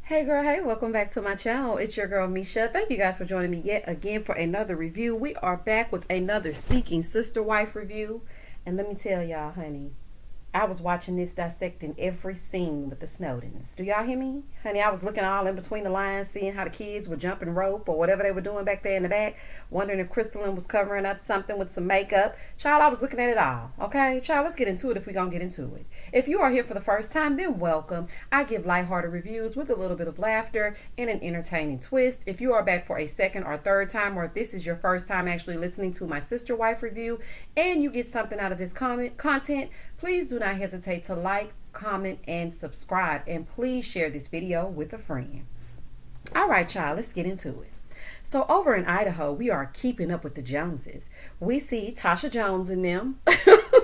Hey girl, hey, welcome back to my channel. It's your girl Misha. Thank you guys for joining me yet again for another review. We are back with another Seeking Sister Wife review. And let me tell y'all, honey, I was watching this dissecting every scene with the Snowdens. Do y'all hear me? Honey, I was looking all in between the lines, seeing how the kids were jumping rope or whatever they were doing back there in the back, wondering if Crystalline was covering up something with some makeup. Child, I was looking at it all. Okay? Child, let's get into it if we're going to get into it. If you are here for the first time, then welcome. I give lighthearted reviews with a little bit of laughter and an entertaining twist. If you are back for a second or third time, or if this is your first time actually listening to my sister wife review and you get something out of this content, please do not hesitate to like, comment, and subscribe. And please share this video with a friend. All right, y'all, let's get into it. So over in Idaho, we are keeping up with the Joneses. We see Tasha Jones in them. I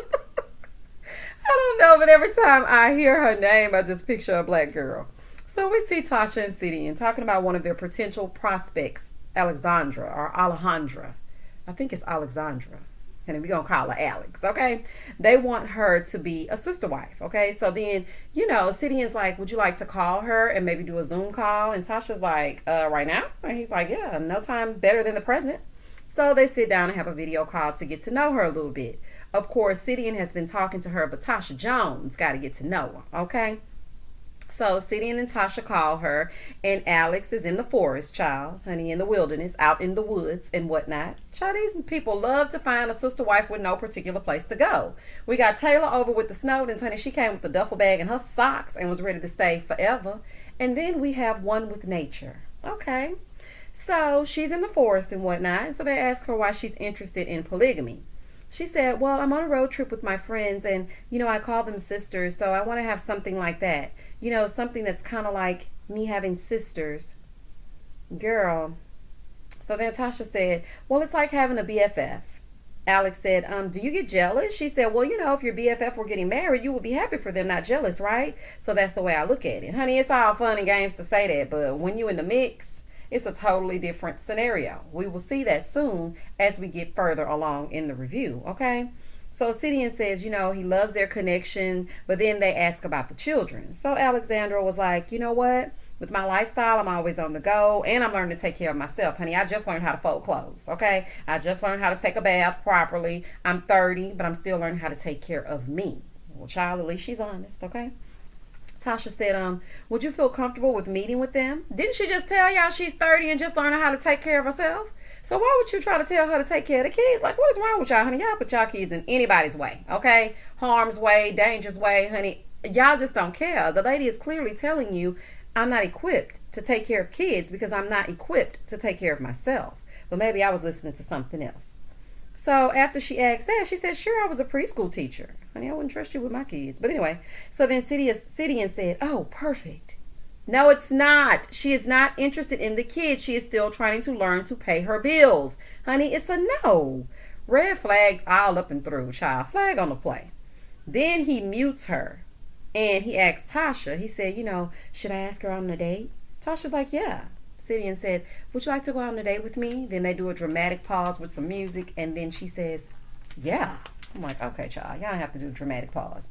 don't know, but every time I hear her name, I just picture a black girl. So we see Tasha and Sidion talking about one of their potential prospects, Alejandra. I think it's Alexandra. And we're going to call her Alex, okay? They want her to be a sister wife, okay? So then, Sidion's like, would you like to call her and maybe do a Zoom call? And Tasha's like, right now? And he's like, yeah, no time better than the present. So they sit down and have a video call to get to know her a little bit. Of course, Sidion has been talking to her, but Tasha Jones got to get to know her, okay? So Sidion and Tasha call her, and Alex is in the forest, child, honey, in the wilderness, out in the woods and whatnot. Child, these people love to find a sister wife with no particular place to go. We got Taylor over with the Snowdens, honey. She came with a duffel bag and her socks and was ready to stay forever. And then we have one with nature. Okay. So she's in the forest and whatnot. And so they ask her why she's interested in polygamy. She said, well, I'm on a road trip with my friends and, I call them sisters, so I want to have something like that. Something that's kind of like me having sisters. Girl. So then Tasha said, well, it's like having a BFF. Alex said, do you get jealous? She said, well, if your BFF were getting married, you would be happy for them, not jealous, right? So that's the way I look at it. Honey, it's all fun and games to say that, but when you in the mix, it's a totally different scenario. We will see that soon as we get further along in the review, okay? So Sidion says, he loves their connection, but then they ask about the children. So Alexandra was like, you know what? With my lifestyle, I'm always on the go, and I'm learning to take care of myself, honey. I just learned how to fold clothes, okay? I just learned how to take a bath properly. I'm 30, but I'm still learning how to take care of me. Well, child, at least she's honest, okay? Tasha said, would you feel comfortable with meeting with them? Didn't she just tell y'all she's 30 and just learning how to take care of herself? So why would you try to tell her to take care of the kids? Like, what is wrong with y'all, honey? Y'all put y'all kids in anybody's way, okay? Harm's way, dangerous way, honey. Y'all just don't care. The lady is clearly telling you, I'm not equipped to take care of kids because I'm not equipped to take care of myself. But maybe I was listening to something else. So after she asked that, she said, sure, I was a preschool teacher. Honey, I wouldn't trust you with my kids. But anyway, so then Sidion said, oh, perfect. No, it's not. She is not interested in the kids. She is still trying to learn to pay her bills. Honey, it's a no. Red flags all up and through, child. Flag on the play. Then he mutes her. And he asked Tasha, he said, should I ask her on a date? Tasha's like, yeah. Sidion said, would you like to go out on a date with me? Then they do a dramatic pause with some music, and then she says, yeah. I'm like, okay, child, y'all don't have to do a dramatic pause.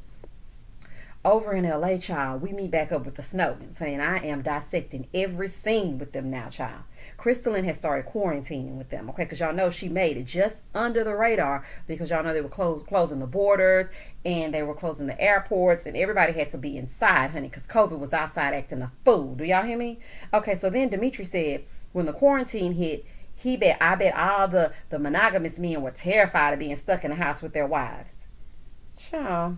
Over in LA, child, we meet back up with the Snowdens, honey, and I am dissecting every scene with them now, child. Crystalline has started quarantining with them, okay, because y'all know she made it just under the radar because y'all know they were closing the borders and they were closing the airports and everybody had to be inside, honey, because COVID was outside acting a fool. Do y'all hear me? Okay, so then Dimitri said when the quarantine hit, I bet all the monogamous men were terrified of being stuck in the house with their wives. Child.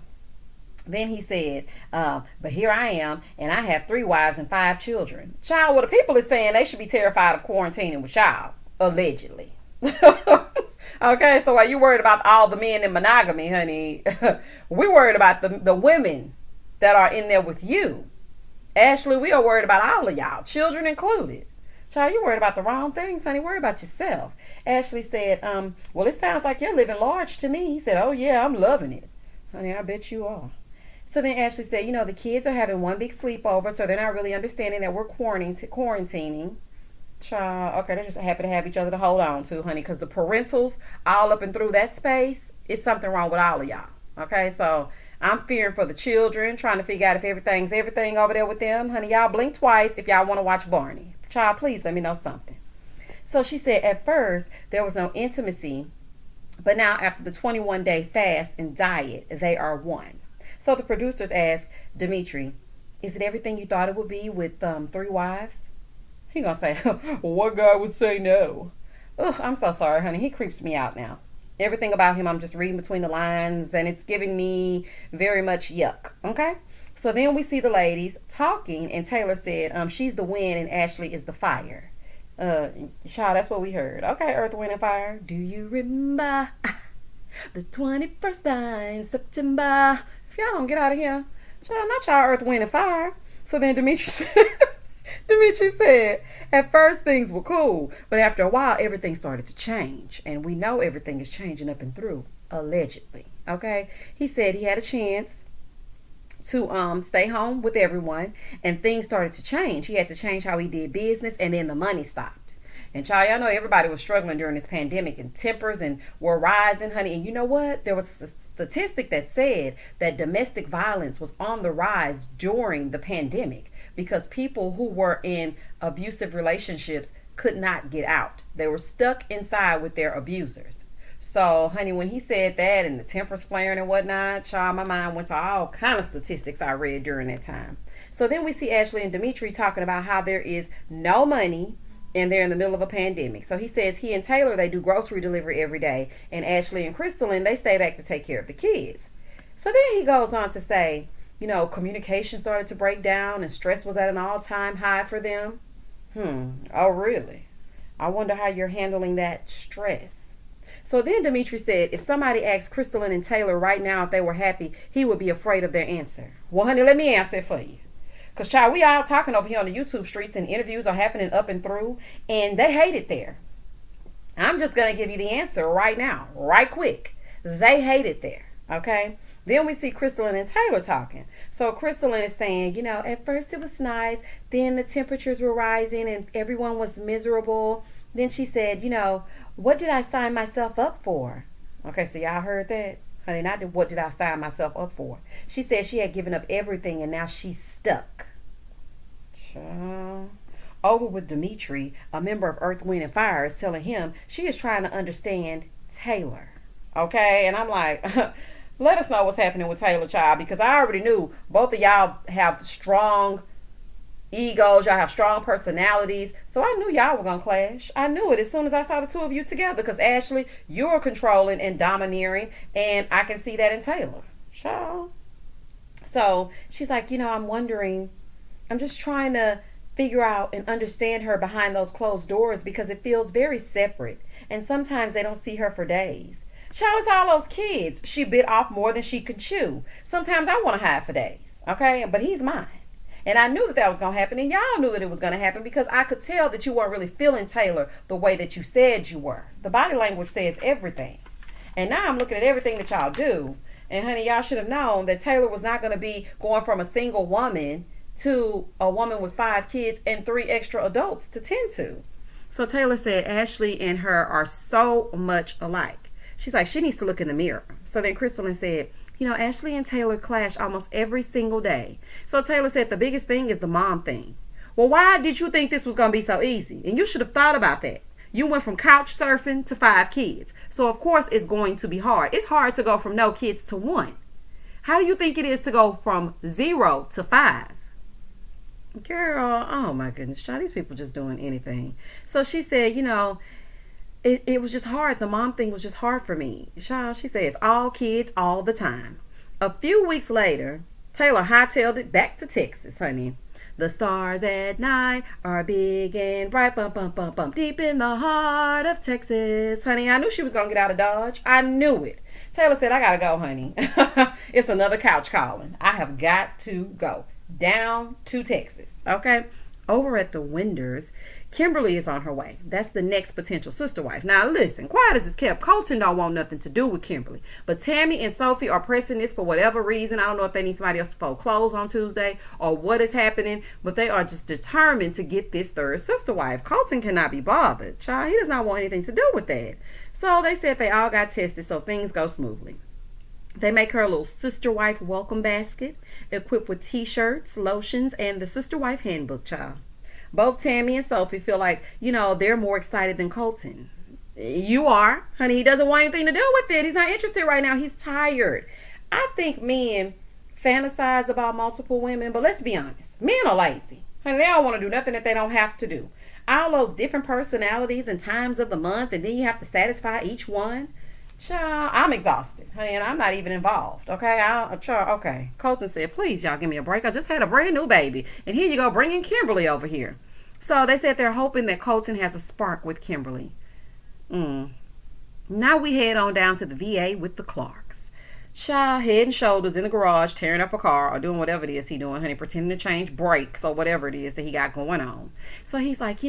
Then he said, but here I am, and I have 3 wives and 5 children. Child, well, the people are saying they should be terrified of quarantining with y'all, allegedly. Okay, so while you worried about all the men in monogamy, honey, we worried about the women that are in there with you. Ashley, we are worried about all of y'all, children included. Child, you worried about the wrong things, honey. Worry about yourself. Ashley said, well, it sounds like you're living large to me. He said, oh, yeah, I'm loving it. Honey, I bet you are. So then Ashley said, the kids are having one big sleepover, so they're not really understanding that we're quarantining. Child, okay, they're just happy to have each other to hold on to, honey, because the parentals all up and through that space is something wrong with all of y'all. Okay, so I'm fearing for the children, trying to figure out if everything's everything over there with them. Honey, y'all blink twice if y'all want to watch Barney. Child, please let me know something. So she said at first there was no intimacy, but now after the 21-day fast and diet, they are one. So the producers asked Dimitri, is it everything you thought it would be with 3 wives? He gonna say, well, what guy would say no? Ugh, I'm so sorry, honey. He creeps me out now. Everything about him, I'm just reading between the lines, and it's giving me very much yuck. Okay? So then we see the ladies talking, and Taylor said she's the wind and Ashley is the fire. Child, that's what we heard. Okay, Earth, Wind, and Fire. Do you remember the 21st night in September? If y'all don't get out of here, child, not y'all Earth, Wind, and Fire. So then Dimitri said, at first things were cool, but after a while everything started to change. And we know everything is changing up and through, allegedly. Okay? He said he had a chance to stay home with everyone, and things started to change. He had to change how he did business, and then the money stopped. And child, y'all know everybody was struggling during this pandemic, and tempers and were rising, honey. And you know what? There was a statistic that said that domestic violence was on the rise during the pandemic because people who were in abusive relationships could not get out. They were stuck inside with their abusers. So, honey, when he said that and the tempers flaring and whatnot, child, my mind went to all kind of statistics I read during that time. So then we see Ashley and Dimitri talking about how there is no money and they're in the middle of a pandemic. So he says he and Taylor, they do grocery delivery every day. And Ashley and Crystalline, they stay back to take care of the kids. So then he goes on to say, you know, communication started to break down and stress was at an all-time high for them. Oh, really? I wonder how you're handling that stress. So then Dimitri said if somebody asked Crystalline and Taylor right now if they were happy, he would be afraid of their answer. Well, honey, let me answer it for you. Because, child, we all talking over here on the YouTube streets and interviews are happening up and through, and they hate it there. I'm just going to give you the answer right now, right quick. They hate it there, okay? Then we see Crystalline and Taylor talking. So Crystalline is saying, you know, at first it was nice. Then the temperatures were rising and everyone was miserable. Then she said, you know, what did I sign myself up for? Okay, so y'all heard that? Honey, not what did I sign myself up for. She said she had given up everything and now she's stuck. Over with Dimitri, a member of Earth, Wind, and Fire, is telling him she is trying to understand Taylor. Okay, and I'm like, let us know what's happening with Taylor, child, because I already knew both of y'all have strong egos, y'all have strong personalities, so I knew y'all were gonna clash. I knew it as soon as I saw the two of you together, because Ashley, you're controlling and domineering, and I can see that in Taylor. Child. So she's like, you know, I'm wondering, I'm just trying to figure out and understand her behind those closed doors because it feels very separate, and sometimes they don't see her for days. Child, it's all those kids. She bit off more than she could chew. Sometimes I want to hide for days, okay? But he's mine. And I knew that that was going to happen, and y'all knew that it was going to happen because I could tell that you weren't really feeling Taylor the way that you said you were. The body language says everything. And now I'm looking at everything that y'all do, and honey, y'all should have known that Taylor was not going to be going from a single woman to a woman with 5 kids and 3 extra adults to tend to. So Taylor said Ashley and her are so much alike. She's like, she needs to look in the mirror. So then Crystalline said, you know, Ashley and Taylor clash almost every single day. So Taylor said the biggest thing is the mom thing. Well, why did you think this was going to be so easy? And you should have thought about that. You went from couch surfing to 5 kids. So of course it's going to be hard. It's hard to go from no kids to 1. How do you think it is to go from 0 to 5? Girl, oh my goodness, child, these people just doing anything. So she said, you know, it was just hard. The mom thing was just hard for me. Child, she says, all kids all the time. A few weeks later, Taylor hightailed it back to Texas, honey. The stars at night are big and bright, bump, bump, bump, bump, deep in the heart of Texas. Honey, I knew she was going to get out of Dodge. I knew it. Taylor said, I got to go, honey. It's another couch calling. I have got to go down to Texas, okay? Over at the Winders, Kimberly is on her way. That's the next potential sister wife. Now listen, quiet as it's kept, Colton don't want nothing to do with Kimberly. But Tammy and Sophie are pressing this for whatever reason. I don't know if they need somebody else to fold clothes on Tuesday or what is happening, but they are just determined to get this third sister wife. Colton cannot be bothered. Child, he does not want anything to do with that. So they said they all got tested, so things go smoothly. They make her a little sister wife welcome basket equipped with t-shirts, lotions, and the sister wife handbook, child. Both Tammy and Sophie feel like, they're more excited than Colton. You are, honey. He doesn't want anything to do with it. He's not interested right now. He's tired. I think men fantasize about multiple women, but let's be honest. Men are lazy. Honey, they don't want to do nothing that they don't have to do. All those different personalities and times of the month, and then you have to satisfy each one. Child, I'm exhausted, honey, and I'm not even involved. Okay, okay. Colton said, "Please, y'all, give me a break. I just had a brand new baby, and here you go, bringing Kimberly over here." So they said they're hoping that Colton has a spark with Kimberly. Now we head on down to the VA with the Clarks. Child, head and shoulders in the garage, tearing up a car or doing whatever it is he doing, honey, pretending to change brakes or whatever it is that he got going on. So he's like,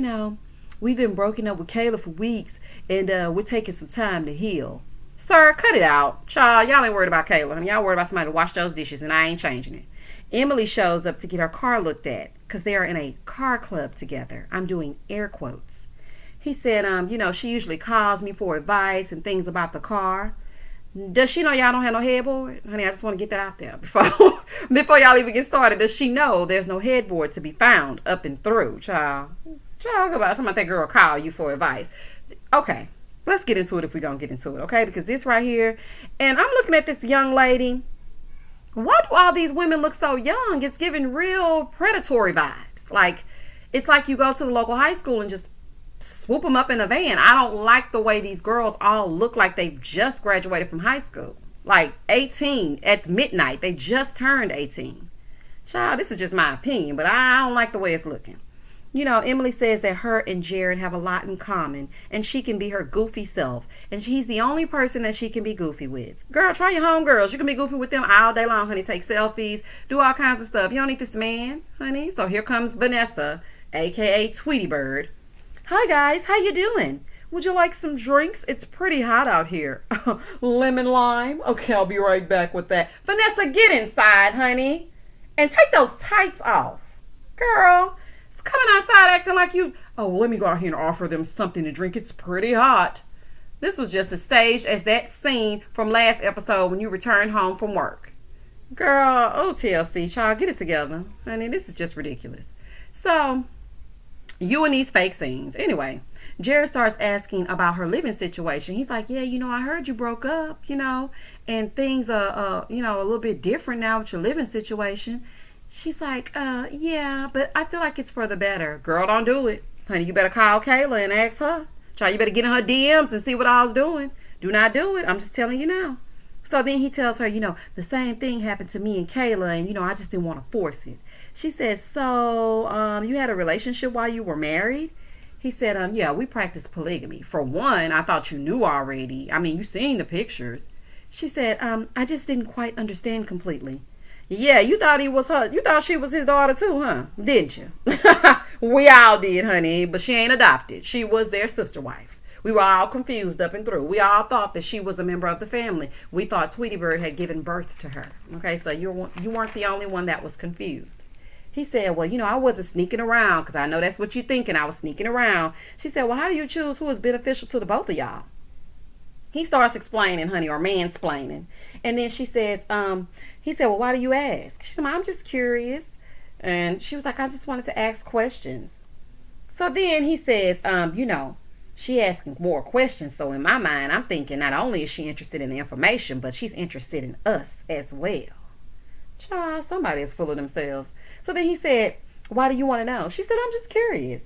we've been broken up with Kayla for weeks, and we're taking some time to heal. Sir, cut it out. Child, y'all ain't worried about Kayla, honey. Y'all worried about somebody to wash those dishes, and I ain't changing it. Emily shows up to get her car looked at because they are in a car club together. I'm doing air quotes. He said, she usually calls me for advice and things about the car. Does she know y'all don't have no headboard? Honey, I just want to get that out there before y'all even get started. Does she know there's no headboard to be found up and through, child? Talk about somebody that girl call you for advice. Okay, let's get into it if we're going to get into it, okay? Because this right here, and I'm looking at this young lady. Why do all these women look so young? It's giving real predatory vibes. Like, it's like you go to the local high school and just swoop them up in a van. I don't like the way these girls all look like they've just graduated from high school. Like 18 at midnight. They just turned 18. Child, this is just my opinion, but I don't like the way it's looking. Emily says that her and Jared have a lot in common, and she can be her goofy self, and he's the only person that she can be goofy with. Girl, try your homegirls. You can be goofy with them all day long, honey. Take selfies, do all kinds of stuff. You don't need this man, honey. So here comes Vanessa, aka Tweety Bird. Hi guys, how you doing? Would you like some drinks? It's pretty hot out here. Lemon lime? Okay, I'll be right back with that. Vanessa, get inside, honey. And take those tights off. Girl, it's coming outside acting like you... Oh, well, let me go out here and offer them something to drink. It's pretty hot. This was just as staged as that scene from last episode when you returned home from work. Girl, TLC, child, get it together. Honey, this is just ridiculous. So... you and these fake scenes. Anyway, Jared starts asking about her living situation. He's like, yeah, I heard you broke up, and things are, a little bit different now with your living situation. She's like, yeah, but I feel like it's for the better. Girl, don't do it. Honey, you better call Kayla and ask her. Child, you better get in her DMs and see what I was doing. Do not do it. I'm just telling you now. So then he tells her, the same thing happened to me and Kayla, and, I just didn't want to force it. She says, so, you had a relationship while you were married? He said, yeah, we practiced polygamy. For one, I thought you knew already. I mean, you seen the pictures. She said, I just didn't quite understand completely. Yeah, you thought he was her. You thought she was his daughter too, huh? Didn't you? We all did, honey, but she ain't adopted. She was their sister wife. We were all confused up and through. We all thought that she was a member of the family. We thought Tweety Bird had given birth to her. Okay, so you weren't the only one that was confused. He said, well, I wasn't sneaking around because I know that's what you're thinking. I was sneaking around. She said, well, how do you choose who is beneficial to the both of y'all? He starts explaining, honey, or mansplaining. And then she says, he said, well, why do you ask? She said, I'm just curious. And she was like, I just wanted to ask questions. So then he says, she asking more questions. So in my mind, I'm thinking not only is she interested in the information, but she's interested in us as well. Child, somebody is full of themselves. So then he said, why do you want to know? She said, I'm just curious.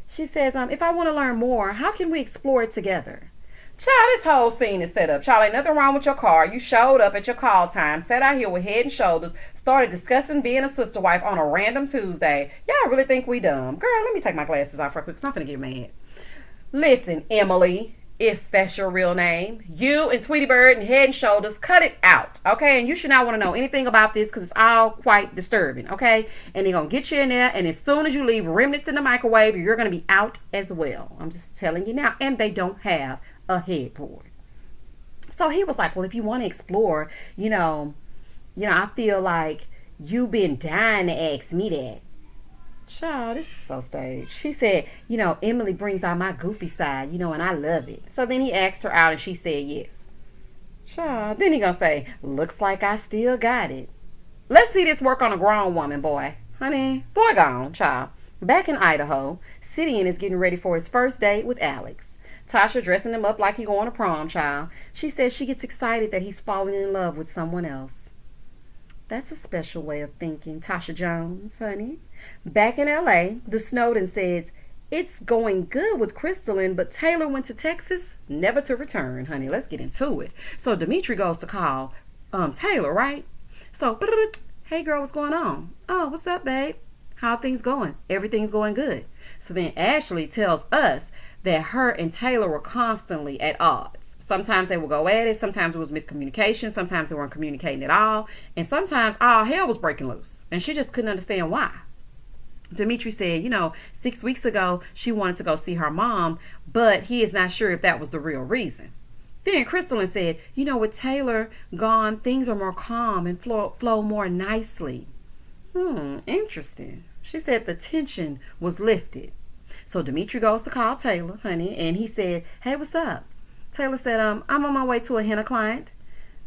She says, if I want to learn more, how can we explore it together? Child, this whole scene is set up. Child, ain't nothing wrong with your car. You showed up at your call time, sat out here with head and shoulders, started discussing being a sister wife on a random Tuesday. Y'all really think we dumb? Girl, let me take my glasses off real quick because I'm finna get mad. Listen, Emily, if that's your real name, you and Tweety Bird and Head and Shoulders, cut it out, okay? And you should not want to know anything about this because it's all quite disturbing, okay? And they're going to get you in there, and as soon as you leave remnants in the microwave, you're going to be out as well. I'm just telling you now. And they don't have a headboard. So he was like, well, if you want to explore, I feel like you've been dying to ask me that. Child, this is so staged. She said, Emily brings out my goofy side, and I love it. So then he asked her out and she said yes. Child. Then he gonna say, looks like I still got it. Let's see this work on a grown woman, boy. Honey, boy gone, child. Back in Idaho, Sidion is getting ready for his first date with Alex. Tasha dressing him up like he going to prom, child. She says she gets excited that he's falling in love with someone else. That's a special way of thinking, Tasha Jones, honey. Back in LA, the Snowden says, it's going good with Crystalline, but Taylor went to Texas, never to return, honey. Let's get into it. So Dimitri goes to call Taylor, right? So, hey girl, what's going on? Oh, what's up, babe? How are things going? Everything's going good. So then Ashley tells us that her and Taylor were constantly at odds. Sometimes they would go at it. Sometimes it was miscommunication. Sometimes they weren't communicating at all. And sometimes all hell was breaking loose. And she just couldn't understand why. Dimitri said, 6 weeks ago, she wanted to go see her mom, but he is not sure if that was the real reason. Then Crystalline said, with Taylor gone, things are more calm and flow more nicely. Interesting. She said the tension was lifted. So Dimitri goes to call Taylor, honey, and he said, hey, what's up? Taylor said, I'm on my way to a henna client.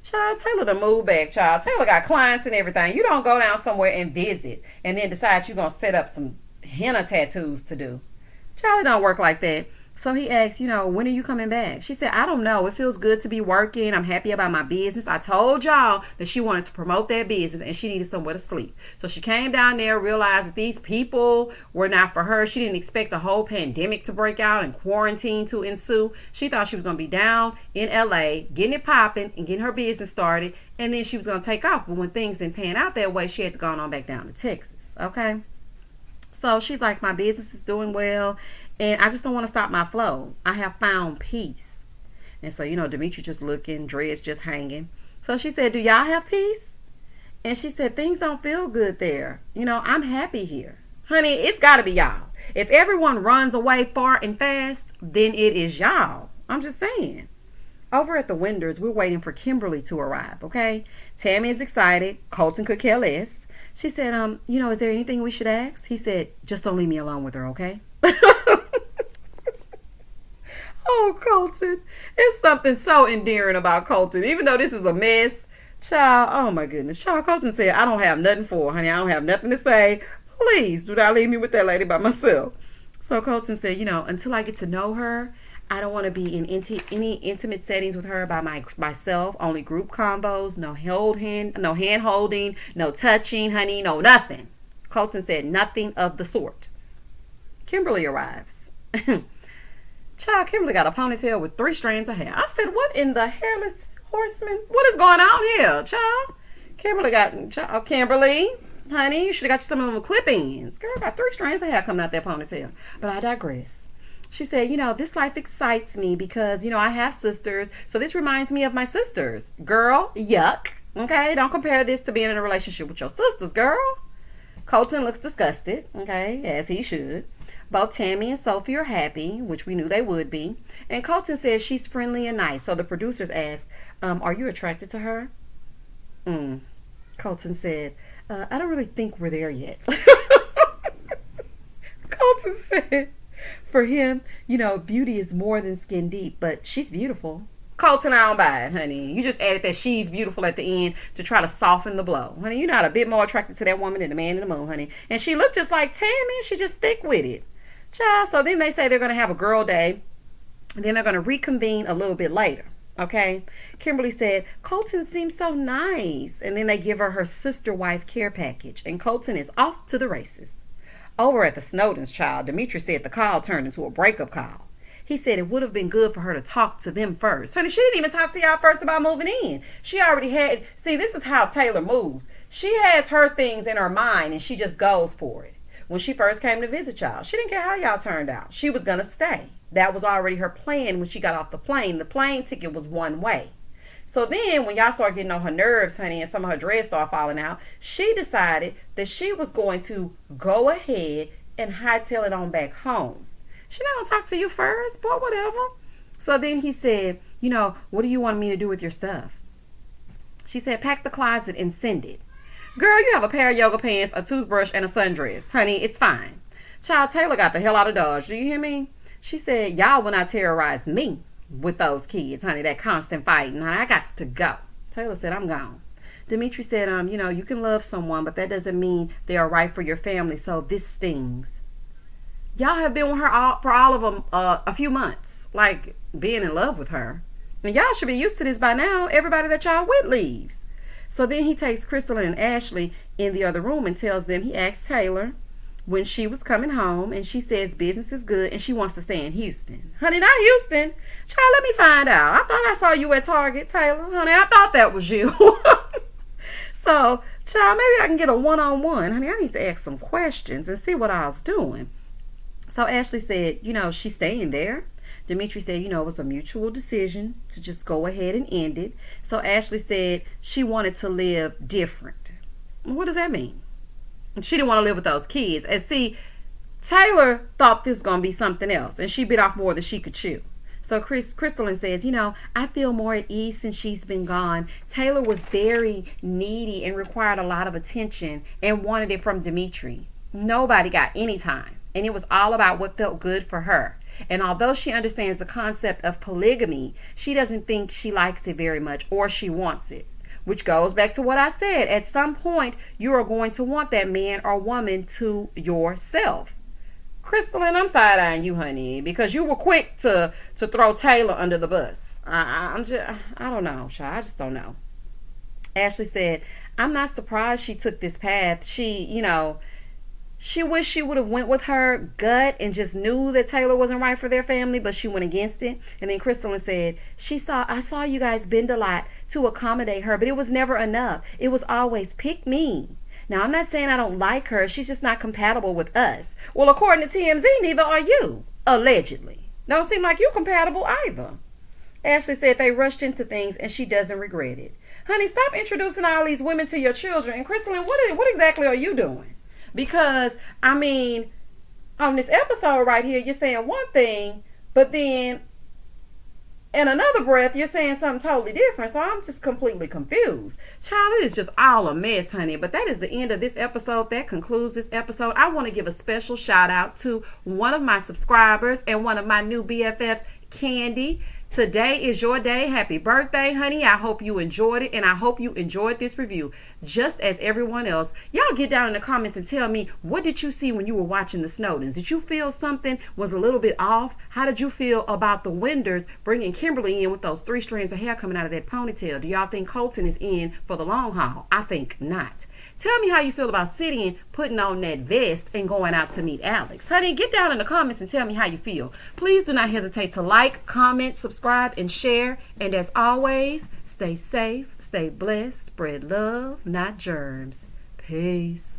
Child, Taylor done moved back, child. Taylor got clients and everything. You don't go down somewhere and visit and then decide you're going to set up some henna tattoos to do. Child, it don't work like that. So he asked, when are you coming back? She said, I don't know. It feels good to be working. I'm happy about my business. I told y'all that she wanted to promote that business and she needed somewhere to sleep. So she came down there, realized that these people were not for her. She didn't expect a whole pandemic to break out and quarantine to ensue. She thought she was going to be down in LA, getting it popping and getting her business started. And then she was going to take off. But when things didn't pan out that way, she had to go on back down to Texas. Okay. So she's like, my business is doing well, and I just don't want to stop my flow. I have found peace. And so, Dimitri just looking, dreads just hanging. So she said, do y'all have peace? And she said, things don't feel good there. I'm happy here. Honey, it's got to be y'all. If everyone runs away far and fast, then it is y'all. I'm just saying. Over at the Winders, we're waiting for Kimberly to arrive, okay? Tammy is excited. Colton could care less. She said, is there anything we should ask? He said, just don't leave me alone with her, okay? Oh, Colton. It's something so endearing about Colton. Even though this is a mess. Child, oh my goodness. Child, Colton said, I don't have nothing for her, honey. I don't have nothing to say. Please do not leave me with that lady by myself. So Colton said, until I get to know her, I don't want to be in any intimate settings with her by myself. Only group combos. No hand holding. No touching, honey. No nothing. Colton said nothing of the sort. Kimberly arrives. Child, Kimberly got a ponytail with 3 strands of hair. I said, what in the hairless horseman? What is going on here, child? Kimberly, honey, you should have got you some of them clip-ins. Girl got 3 strands of hair coming out that ponytail. But I digress. She said, this life excites me because, I have sisters. So this reminds me of my sisters. Girl, yuck. Okay, don't compare this to being in a relationship with your sisters, girl. Colton looks disgusted, okay, as he should. Both Tammy and Sophie are happy, which we knew they would be. And Colton says she's friendly and nice. So the producers ask, are you attracted to her? Colton said, I don't really think we're there yet. Colton said, for him, beauty is more than skin deep, but she's beautiful. Colton, I don't buy it, honey. You just added that she's beautiful at the end to try to soften the blow. Honey, you're not a bit more attracted to that woman than the man in the moon, honey. And she looked just like Tammy. She just thick with it. Child, so then they say they're going to have a girl day. And then they're going to reconvene a little bit later. Okay? Kimberly said, Colton seems so nice. And then they give her sister wife care package. And Colton is off to the races. Over at the Snowdens, child, Dimitri said the call turned into a breakup call. He said it would have been good for her to talk to them first. Honey, she didn't even talk to y'all first about moving in. She already had, see, this is how Taylor moves. She has her things in her mind and she just goes for it. When she first came to visit y'all, she didn't care how y'all turned out. She was going to stay. That was already her plan when she got off the plane. The plane ticket was one way. So then when y'all start getting on her nerves, honey, and some of her dreads start falling out, she decided that she was going to go ahead and hightail it on back home. She not gonna talk to you first, but whatever. So then he said, what do you want me to do with your stuff? She said, pack the closet and send it. Girl, you have a pair of yoga pants, a toothbrush, and a sundress. Honey, it's fine. Child, Taylor got the hell out of Dodge. Do you hear me? She said, y'all will not terrorize me. with those kids, honey, that constant fighting. Honey, I got to go. Taylor said, I'm gone. Dimitri said, you can love someone, but that doesn't mean they are right for your family, so this stings. Y'all have been with her for all of them a few months, like being in love with her. And y'all should be used to this by now. Everybody that y'all with leaves. So then he takes Crystal and Ashley in the other room and tells them he asked Taylor when she was coming home, and she says business is good and she wants to stay in Houston. Honey, not Houston. Child, let me find out. I thought I saw you at Target, Taylor. Honey, I thought that was you. So, child, maybe I can get a one-on-one. Honey, I need to ask some questions and see what I was doing. So Ashley said, she's staying there. Dimitri said, it was a mutual decision to just go ahead and end it. So Ashley said she wanted to live different. What does that mean? She didn't want to live with those kids. And see, Taylor thought this was going to be something else, and she bit off more than she could chew. So Crystalline says, I feel more at ease since she's been gone. Taylor was very needy and required a lot of attention and wanted it from Dimitri. Nobody got any time, and it was all about what felt good for her. And although she understands the concept of polygamy, she doesn't think she likes it very much or she wants it. Which goes back to what I said. At some point, you are going to want that man or woman to yourself. Crystalline, I'm side-eyeing you, honey, because you were quick to throw Taylor under the bus. I don't know, child. I just don't know. Ashley said, I'm not surprised she took this path. She wished she would have went with her gut and just knew that Taylor wasn't right for their family, but she went against it. And then Crystalline said, I saw you guys bend a lot to accommodate her, but it was never enough. It was always pick me. Now, I'm not saying I don't like her. She's just not compatible with us. Well, according to TMZ, neither are you, allegedly. Don't seem like you're compatible either. Ashley said they rushed into things and she doesn't regret it. Honey, stop introducing all these women to your children. And Crystalline, what exactly are you doing? Because, on this episode right here, you're saying one thing, but then in another breath, you're saying something totally different. So I'm just completely confused. Child, it is just all a mess, honey. But that is the end of this episode. That concludes this episode. I want to give a special shout out to one of my subscribers and one of my new BFFs, Candy. Today is your day. Happy birthday, honey. I hope you enjoyed it, and I hope you enjoyed this review just as everyone else. Y'all get down in the comments and tell me, what did you see when you were watching the Snowdens? Did you feel something was a little bit off? How did you feel about the Winders bringing Kimberly in with those 3 strands of hair coming out of that ponytail? Do y'all think Colton is in for the long haul? I think not. Tell me how you feel about Sidion putting on that vest and going out to meet Alex. Honey, get down in the comments and tell me how you feel. Please do not hesitate to like, comment, subscribe, and share. And as always, stay safe, stay blessed, spread love, not germs. Peace.